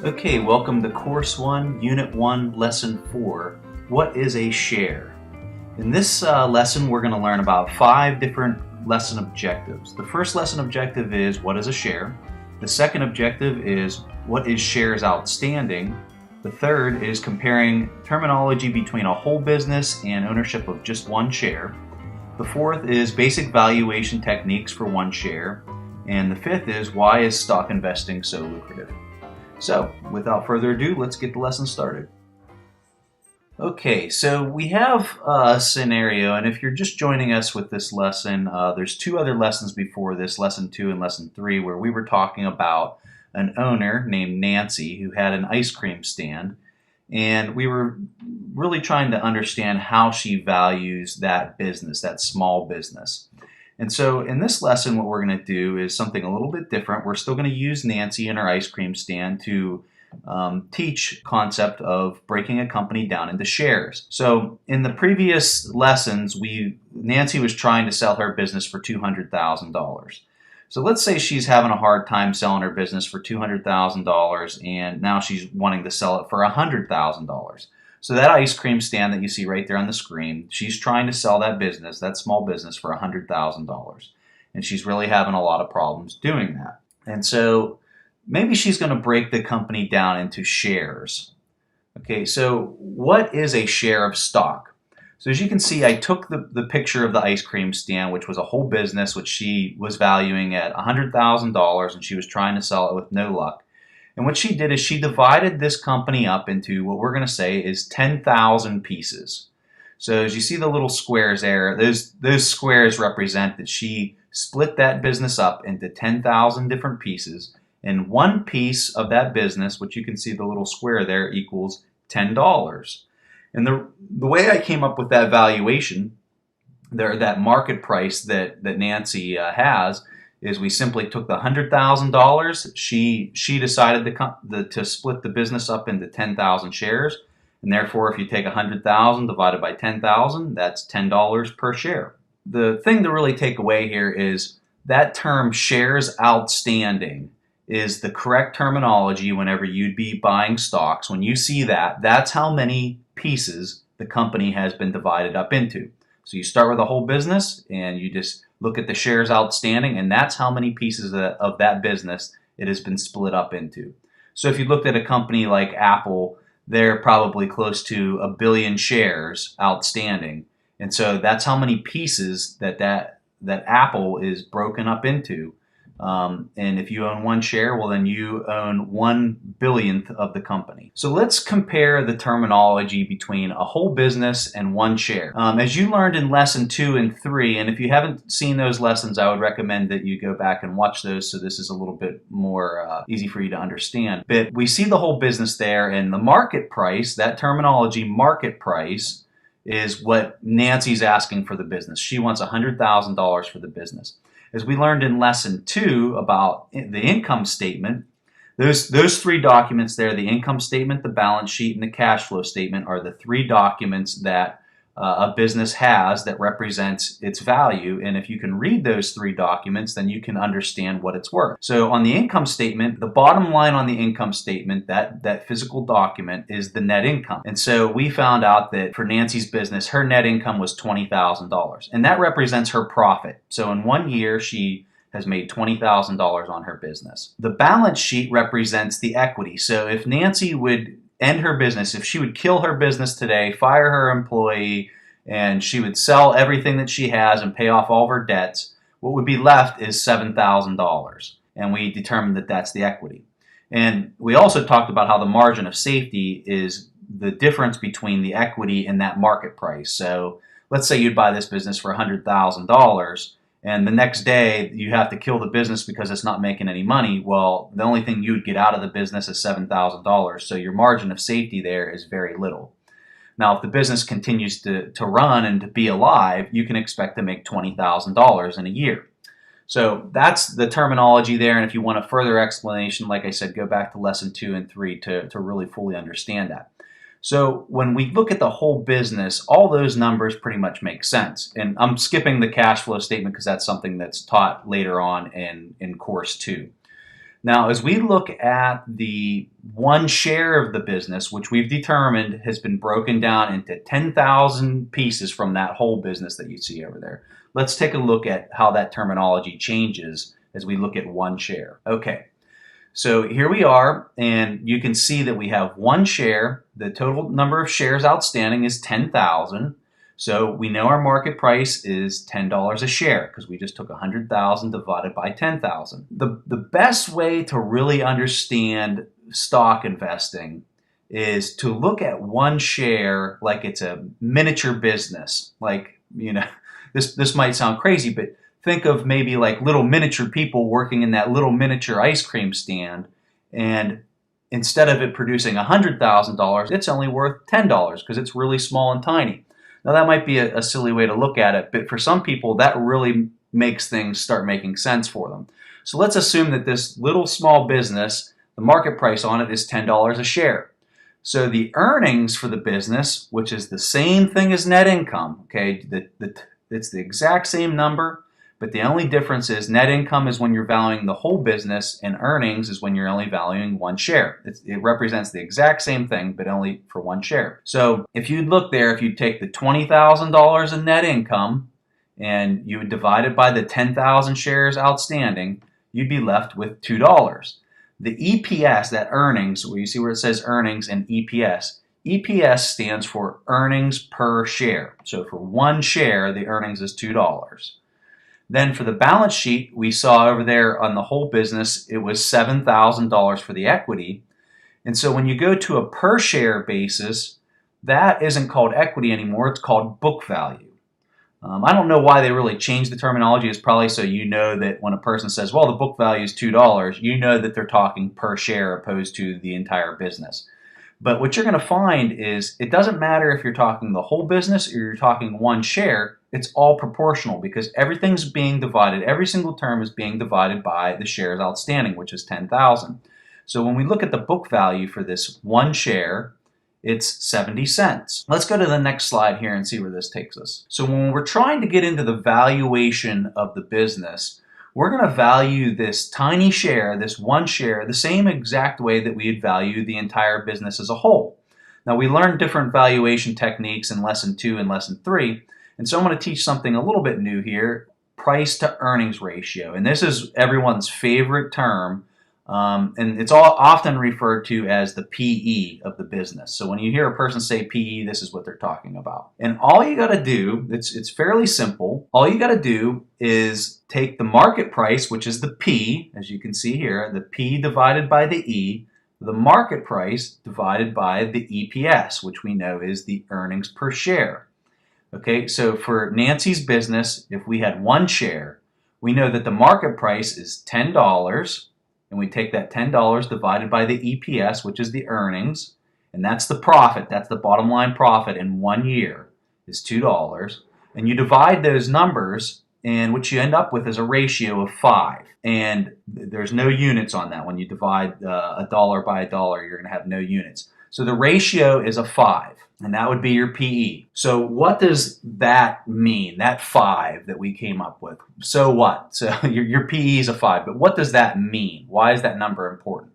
Okay, welcome to Course 1, Unit 1, Lesson 4. What is a share? In this lesson, we're going to learn about 5 different lesson objectives. The first lesson objective is what is a share? The second objective is what is shares outstanding? The third is comparing terminology between a whole business and ownership of just one share. The fourth is basic valuation techniques for one share. And the fifth is why is stock investing so lucrative? So, without further ado, let's get the lesson started. Okay, so we have a scenario, and if you're just joining us with this lesson, there's 2 other lessons before this, Lesson 2 and Lesson 3, where we were talking about an owner named Nancy who had an ice cream stand, and we were really trying to understand how she values that business, that small business. And so in this lesson, what we're going to do is something a little bit different. We're still going to use Nancy and her ice cream stand to teach concept of breaking a company down into shares. So in the previous lessons, Nancy was trying to sell her business for $200,000. So let's say she's having a hard time selling her business for $200,000 and now she's wanting to sell it for $100,000. So that ice cream stand that you see right there on the screen, she's trying to sell that business, that small business, for $100,000. And she's really having a lot of problems doing that. And so maybe she's going to break the company down into shares. Okay, so what is a share of stock? So as you can see, I took the picture of the ice cream stand, which was a whole business, which she was valuing at $100,000, and she was trying to sell it with no luck. And what she did is she divided this company up into what we're going to say is 10,000 pieces. So as you see the little squares there, those squares represent that she split that business up into 10,000 different pieces. And one piece of that business, which you can see the little square there, equals $10. And the way I came up with that valuation, that market price that Nancy has, is we simply took the $100,000. She decided to split the business up into 10,000 shares, and therefore, if you take 100,000 divided by 10,000, that's $10 per share. The thing to really take away here is that term shares outstanding is the correct terminology whenever you'd be buying stocks. When you see that, that's how many pieces the company has been divided up into. So you start with a whole business and you just look at the shares outstanding, and that's how many pieces of that business it has been split up into. So if you looked at a company like Apple, they're probably close to 1 billion shares outstanding. And so that's how many pieces that Apple is broken up into. And if you own one share, well, then you own 1/100000th of the company. So let's compare the terminology between a whole business and one share. As you learned in Lesson 2 and 3, and if you haven't seen those lessons, I would recommend that you go back and watch those so this is a little bit more easy for you to understand. But we see the whole business there, and the market price, that terminology, market price, is what Nancy's asking for the business. She wants $100,000 for the business. As we learned in Lesson 2 about the income statement, those 3 documents there, the income statement, the balance sheet, and the cash flow statement, are the 3 documents that a business has that represents its value. And if you can read those 3 documents, then you can understand what it's worth. So on the income statement, the bottom line on the income statement, that physical document, is the net income. And so we found out that for Nancy's business, her net income was $20,000. And that represents her profit. So in 1 year, she has made $20,000 on her business. The balance sheet represents the equity. So if Nancy would end her business, if she would kill her business today, fire her employee, and she would sell everything that she has and pay off all of her debts, what would be left is $7,000. And we determined that that's the equity. And we also talked about how the margin of safety is the difference between the equity and that market price. So let's say you'd buy this business for $100,000, and the next day you have to kill the business because it's not making any money. Well, the only thing you would get out of the business is $7,000. So your margin of safety there is very little. Now, if the business continues to run and to be alive, you can expect to make $20,000 in a year. So that's the terminology there. And if you want a further explanation, like I said, go back to Lesson 2 and 3 to really fully understand that. So when we look at the whole business, all those numbers pretty much make sense. And I'm skipping the cash flow statement because that's something that's taught later on in Course 2. Now, as we look at the one share of the business, which we've determined has been broken down into 10,000 pieces from that whole business that you see over there, let's take a look at how that terminology changes as we look at one share. Okay, so here we are, and you can see that we have one share. The total number of shares outstanding is 10,000. So we know our market price is $10 a share because we just took 100,000 divided by 10,000. The best way to really understand stock investing is to look at one share like it's a miniature business. Like, this might sound crazy, but think of maybe like little miniature people working in that little miniature ice cream stand, and instead of it producing $100,000, it's only worth $10 because it's really small and tiny. Now that might be a silly way to look at it, but for some people that really makes things start making sense for them. So let's assume that this little small business, the market price on it is $10 a share. So the earnings for the business, which is the same thing as net income, okay, it's the exact same number, but the only difference is net income is when you're valuing the whole business, and earnings is when you're only valuing one share. It represents the exact same thing, but only for one share. So if you look there, if you take the $20,000 in net income and you would divide it by the 10,000 shares outstanding, you'd be left with $2. The EPS, that earnings, where you see where it says earnings and EPS, EPS stands for earnings per share. So for one share, the earnings is $2. Then for the balance sheet, we saw over there on the whole business, it was $7,000 for the equity. And so when you go to a per share basis, that isn't called equity anymore, it's called book value. I don't know why they really changed the terminology. It's probably so you know that when a person says, well, the book value is $2, you know that they're talking per share opposed to the entire business. But what you're going to find is it doesn't matter if you're talking the whole business or you're talking one share, it's all proportional because everything's being divided, every single term is being divided by the shares outstanding, which is 10,000. So when we look at the book value for this one share, it's 70 cents. Let's go to the next slide here and see where this takes us. So when we're trying to get into the valuation of the business, we're going to value this tiny share, this one share, the same exact way that we'd value the entire business as a whole. Now, we learned different valuation techniques in Lesson 2 and Lesson 3, and so I'm going to teach something a little bit new here, price to earnings ratio. And this is everyone's favorite term, and it's often referred to as the PE of the business. So when you hear a person say PE, this is what they're talking about. And all you got to do, it's fairly simple. All you got to do is take the market price, which is the P, as you can see here, the P divided by the E, the market price divided by the EPS, which we know is the earnings per share. Okay, so for Nancy's business, if we had one share, we know that the market price is $10, and we take that $10 divided by the EPS, which is the earnings, and that's the profit, that's the bottom line profit in 1 year is $2. And you divide those numbers, and what you end up with is a ratio of 5. And there's no units on that. When you divide a dollar by a dollar, you're going to have no units. So the ratio is a 5, and that would be your PE. So what does that mean, that 5 that we came up with? So what? So your PE is a 5, but what does that mean? Why is that number important?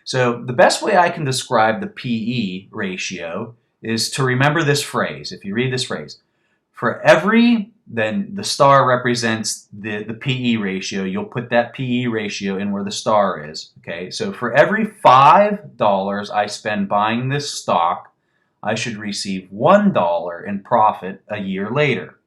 So the best way I can describe the PE ratio is to remember this phrase. If you read this phrase, for every, then the star represents the PE ratio. You'll put that PE ratio in where the star is. Okay, so for every $5 I spend buying this stock, I should receive $1 in profit a year later.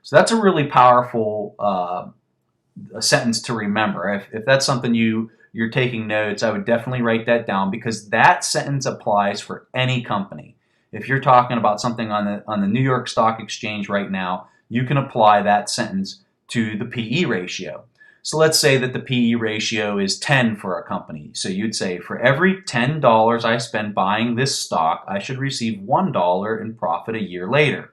So that's a really powerful a sentence to remember. If that's something you're taking notes, I would definitely write that down because that sentence applies for any company. If you're talking about something on the New York Stock Exchange right now, you can apply that sentence to the PE ratio. So let's say that the PE ratio is 10 for a company. So you'd say for every $10 I spend buying this stock, I should receive $1 in profit a year later.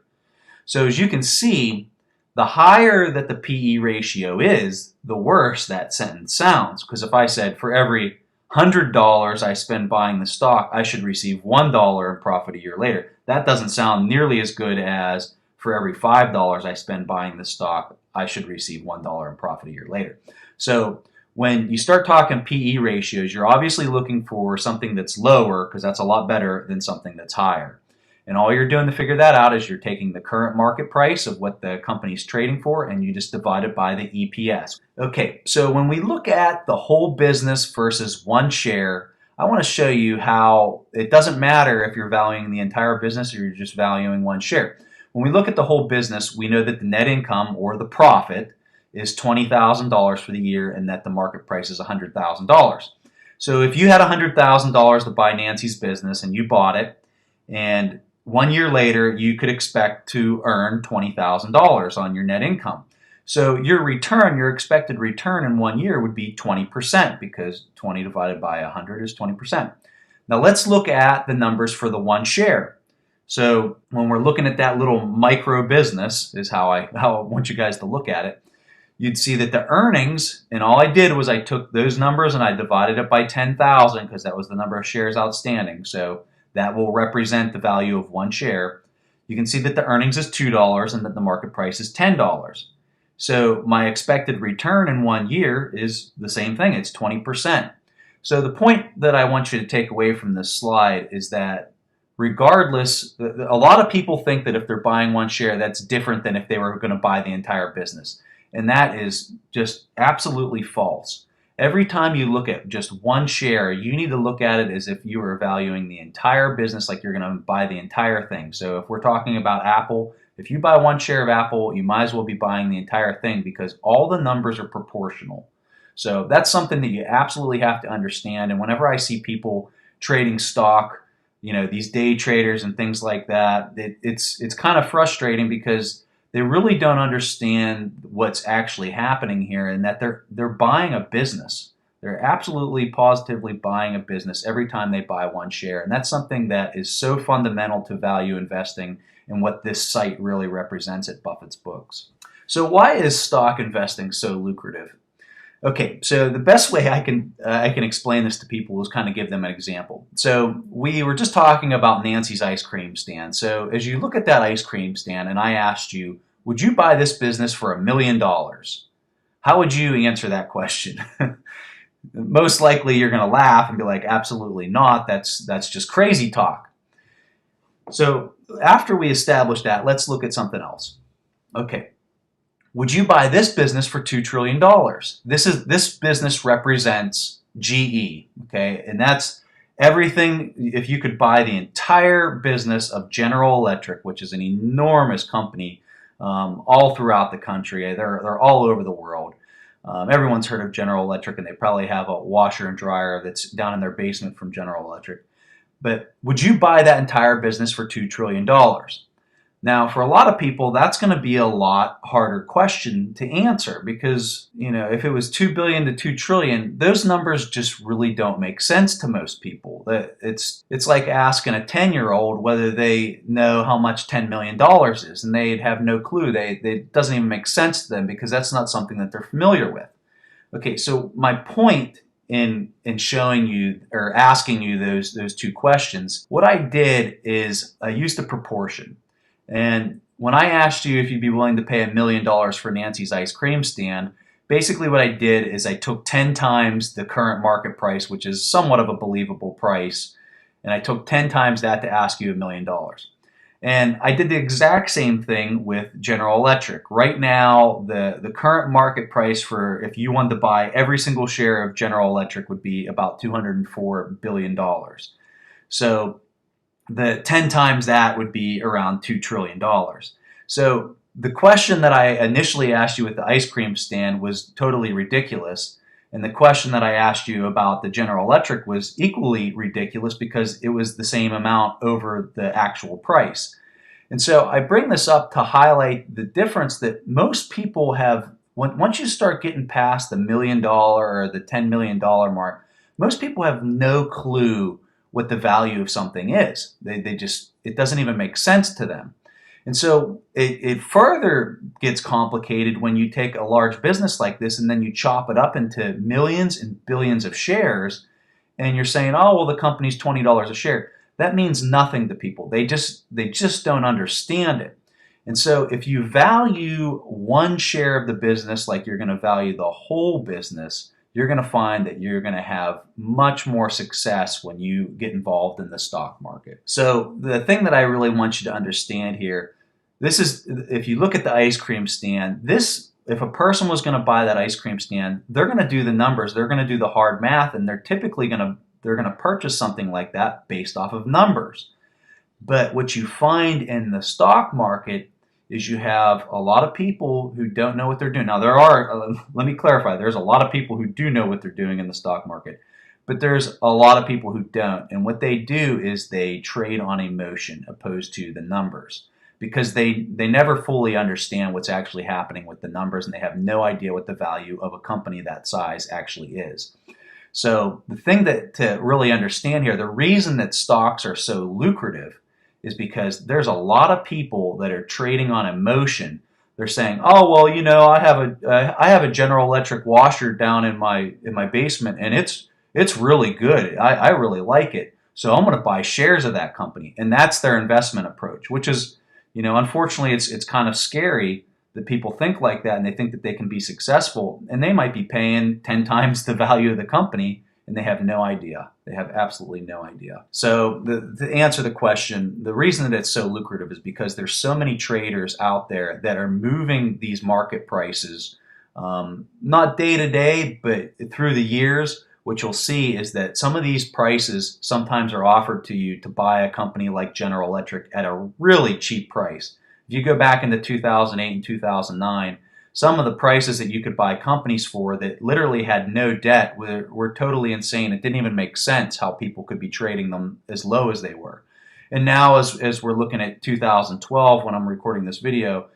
So as you can see, the higher that the PE ratio is, the worse that sentence sounds. Because if I said for every $100 I spend buying the stock, I should receive $1 in profit a year later. That doesn't sound nearly as good as for every $5 I spend buying the stock, I should receive $1 in profit a year later. So when you start talking PE ratios, you're obviously looking for something that's lower because that's a lot better than something that's higher. And all you're doing to figure that out is you're taking the current market price of what the company's trading for and you just divide it by the EPS. Okay, so when we look at the whole business versus one share, I want to show you how it doesn't matter if you're valuing the entire business or you're just valuing one share. When we look at the whole business, we know that the net income or the profit is $20,000 for the year and that the market price is $100,000. So if you had $100,000 to buy Nancy's business and you bought it, and 1 year later you could expect to earn $20,000 on your net income. So your return, your expected return in 1 year would be 20% because 20 divided by 100 is 20%. Now let's look at the numbers for the one share. So when we're looking at that little micro business is how I want you guys to look at it. You'd see that the earnings, and all I did was I took those numbers and I divided it by 10,000 because that was the number of shares outstanding. So that will represent the value of one share. You can see that the earnings is $2 and that the market price is $10. So my expected return in 1 year is the same thing. It's 20%. So the point that I want you to take away from this slide is that regardless, a lot of people think that if they're buying one share, that's different than if they were going to buy the entire business. And that is just absolutely false. Every time you look at just one share, you need to look at it as if you were valuing the entire business, like you're going to buy the entire thing. So if we're talking about Apple, if you buy one share of Apple, you might as well be buying the entire thing because all the numbers are proportional. So that's something that you absolutely have to understand. And whenever I see people trading stock, these day traders and things like that, it's kind of frustrating because they really don't understand what's actually happening here and that they're buying a business. They're absolutely positively buying a business every time they buy one share. And that's something that is so fundamental to value investing and what this site really represents at Buffett's books. So why is stock investing so lucrative? Okay, so the best way I can explain this to people is kind of give them an example. So we were just talking about Nancy's ice cream stand. So as you look at that ice cream stand and I asked you, would you buy this business for $1 million? How would you answer that question? Most likely you're going to laugh and be like, absolutely not. That's just crazy talk. So after we establish that, let's look at something else. Okay. Would you buy this business for $2 trillion? This business represents GE, okay? And that's everything. If you could buy the entire business of General Electric, which is an enormous company all throughout the country. They're all over the world. Everyone's heard of General Electric, and they probably have a washer and dryer that's down in their basement from General Electric. But would you buy that entire business for $2 trillion? Now, for a lot of people, that's going to be a lot harder question to answer because, if it was 2 billion to 2 trillion, those numbers just really don't make sense to most people. It's like asking a 10-year-old whether they know how much $10 million is, and they'd have no clue. It doesn't even make sense to them because that's not something that they're familiar with. Okay, so my point in showing you or asking you those two questions, what I did is I used a proportion. And when I asked you if you'd be willing to pay $1 million for Nancy's ice cream stand, basically what I did is I took 10 times the current market price, which is somewhat of a believable price, and I took 10 times that to ask you $1 million. And I did the exact same thing with General Electric. Right now, the current market price for if you wanted to buy every single share of General Electric would be about $204 billion. So the 10 times that would be around $2 trillion. So the question that I initially asked you with the ice cream stand was totally ridiculous. And the question that I asked you about the General Electric was equally ridiculous because it was the same amount over the actual price. And so I bring this up to highlight the difference that most people have. Once you start getting past the $1 million or the $10 million mark, most people have no clue what the value of something is. It doesn't even make sense to them. And so it further gets complicated when you take a large business like this and then you chop it up into millions and billions of shares and you're saying, oh, well, the company's $20 a share. That means nothing to people. They just don't understand it. And so if you value one share of the business like you're going to value the whole business, you're going to find that you're going to have much more success when you get involved in the stock market. So the thing that I really want you to understand here, this is, if you look at the ice cream stand, if a person was going to buy that ice cream stand, they're going to do the numbers, they're going to do the hard math, and they're typically going to purchase something like that based off of numbers. But what you find in the stock market is you have a lot of people who don't know what they're doing. Now let me clarify, there's a lot of people who do know what they're doing in the stock market, but there's a lot of people who don't. And what they do is they trade on emotion opposed to the numbers, because they never fully understand what's actually happening with the numbers, and they have no idea what the value of a company that size actually is. So the thing to really understand here, the reason that stocks are so lucrative is because there's a lot of people that are trading on emotion. They're saying, "Oh, well, I have a General Electric washer down in my basement, and it's really good. I really like it, so I'm going to buy shares of that company." And that's their investment approach, which is, unfortunately, it's kind of scary that people think like that, and they think that they can be successful, and they might be paying 10 times the value of the company, and they have no idea. They have absolutely no idea. So to answer the question, the reason that it's so lucrative is because there's so many traders out there that are moving these market prices, not day to day, but through the years. What you'll see is that some of these prices sometimes are offered to you to buy a company like General Electric at a really cheap price. If you go back into 2008 and 2009, some of the prices that you could buy companies for that literally had no debt were totally insane. It didn't even make sense how people could be trading them as low as they were. And now as we're looking at 2012, when I'm recording this video,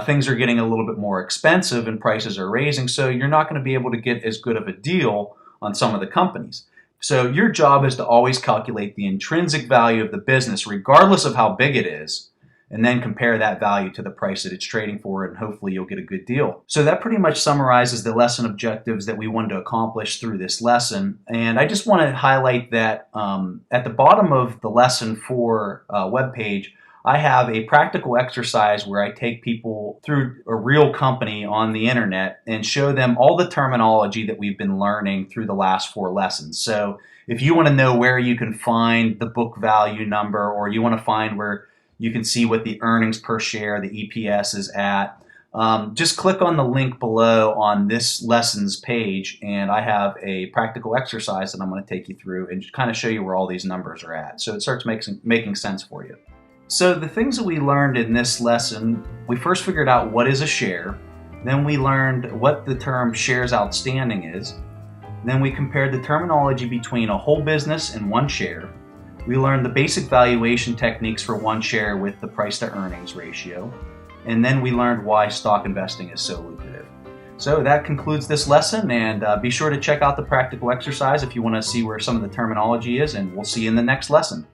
things are getting a little bit more expensive and prices are raising, so you're not going to be able to get as good of a deal on some of the companies. So your job is to always calculate the intrinsic value of the business, regardless of how big it is, and then compare that value to the price that it's trading for, and hopefully you'll get a good deal. So that pretty much summarizes the lesson objectives that we wanted to accomplish through this lesson. And I just want to highlight that at the bottom of the lesson 4 webpage, I have a practical exercise where I take people through a real company on the internet and show them all the terminology that we've been learning through the last 4 lessons. So if you want to know where you can find the book value number, or you want to find where you can see what the earnings per share, the EPS, is at, just click on the link below on this lessons page, and I have a practical exercise that I'm going to take you through and kind of show you where all these numbers are at, so it starts making sense for you. So the things that we learned in this lesson, we first figured out what is a share, then we learned what the term shares outstanding is, then we compared the terminology between a whole business and one share. We learned the basic valuation techniques for one share with the price to earnings ratio, and then we learned why stock investing is so lucrative. So that concludes this lesson, and be sure to check out the practical exercise if you want to see where some of the terminology is, and we'll see you in the next lesson.